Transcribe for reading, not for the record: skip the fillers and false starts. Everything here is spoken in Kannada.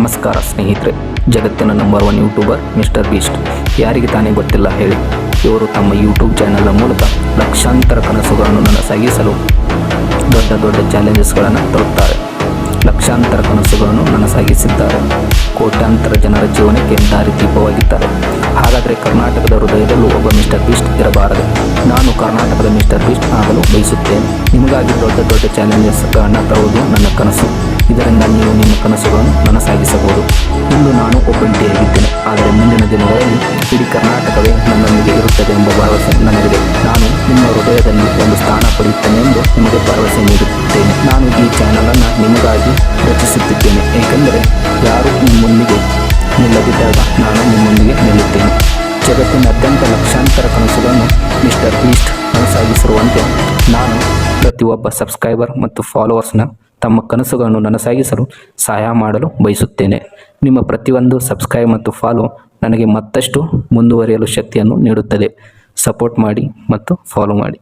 ನಮಸ್ಕಾರ ಸ್ನೇಹಿತರೆ, ಜಗತ್ತಿನ ನಂಬರ್ 1 ಯೂಟ್ಯೂಬರ್ ಮಿಸ್ಟರ್ ಬೀಸ್ಟ್ ಯಾರಿಗೆ ತಾನೇ ಗೊತ್ತಿಲ್ಲ ಹೇಳಿ. ಇವರು ತಮ್ಮ ಯೂಟ್ಯೂಬ್ ಚಾನೆಲ್ ಮೂಲಕ ಲಕ್ಷಾಂತರ ಕನಸುಗಳನ್ನು ನನಸಾಗಿಸಲು ದೊಡ್ಡ ದೊಡ್ಡ ಚಾಲೆಂಜಸ್ಗಳನ್ನು ತರುತ್ತಾರೆ. ಲಕ್ಷಾಂತರ ಕನಸುಗಳನ್ನು ನನಸಾಗಿಸಿದ್ದಾರೆ. ಕೋಟ್ಯಾಂತರ ಜನರ ಜೀವನಕ್ಕೆ ದಾರಿದೀಪವಾಗಿದ್ದಾರೆ. ಹಾಗಾದರೆ ಕರ್ನಾಟಕದ ಹೃದಯದಲ್ಲೂ ಒಬ್ಬ ಮಿಸ್ಟರ್ ಬೀಸ್ಟ್ ಇರಬಾರದು. ನಾನು ಕರ್ನಾಟಕದ ಮಿಸ್ಟರ್ ಬೀಸ್ಟ್ ಆಗಲು ಬಯಸುತ್ತೇನೆ. ನಿಮಗಾಗಿ ದೊಡ್ಡ ದೊಡ್ಡ ಚಾಲೆಂಜಸ್ಗಳನ್ನು ತರುವುದು ನನ್ನ ಕನಸು. ಇದರಿಂದ ನೀವು ನಿಮ್ಮ ಕನಸುಗಳನ್ನು ನನಸಾಗಿಸಬಹುದು. ಇಂದು ನಾನು ಒಬ್ಬಂಟಿಯಾಗಿದ್ದೇನೆ, ಆದರೆ ಮುಂದಿನ ದಿನಗಳಲ್ಲಿ ಇಡೀ ಕರ್ನಾಟಕವೇ ನನ್ನೊಂದಿಗೆ ಇರುತ್ತದೆ ಎಂಬ ಭರವಸೆ ನನಗಿದೆ. ನಾನು ನಿಮ್ಮ ಹೃದಯದಲ್ಲಿ ಒಂದು ಸ್ಥಾನ ಪಡೆಯುತ್ತೇನೆ ಎಂದು ನಿಮಗೆ ಭರವಸೆ ನೀಡುತ್ತೇನೆ. ನಾನು ಈ ಚಾನಲನ್ನು ನಿಮಗಾಗಿ ರಚಿಸುತ್ತಿದ್ದೇನೆ, ಏಕೆಂದರೆ ಯಾರು ನಿಮ್ಮೊಂದಿಗೆ ನಿಲ್ಲದಿದ್ದಾಗ ನಾನು ನಿಮ್ಮೊಂದಿಗೆ ನಿಲ್ಲುತ್ತೇನೆ. ಜಗತ್ತಿನಾದ್ಯಂತ ಲಕ್ಷಾಂತರ ಕನಸುಗಳನ್ನು ಮಿಸ್ಟರ್ ಬೀಸ್ಟ್ ನನಸಾಗಿಸಿರುವಂತೆ ನಾನು ಪ್ರತಿಯೊಬ್ಬ ಸಬ್ಸ್ಕ್ರೈಬರ್ ಮತ್ತು ಫಾಲೋವರ್ಸ್ನ ತಮ್ಮ ಕನಸುಗಳನ್ನು ನನಸಾಗಿಸಲು ಸಹಾಯ ಮಾಡಲು ಬಯಸುತ್ತೇನೆ. ನಿಮ್ಮ ಪ್ರತಿಯೊಂದು ಸಬ್ಸ್ಕ್ರೈಬ್ ಮತ್ತು ಫಾಲೋ ನನಗೆ ಮತ್ತಷ್ಟು ಮುಂದುವರಿಯಲು ಶಕ್ತಿಯನ್ನು ನೀಡುತ್ತದೆ. ಸಪೋರ್ಟ್ ಮಾಡಿ ಮತ್ತು ಫಾಲೋ ಮಾಡಿ.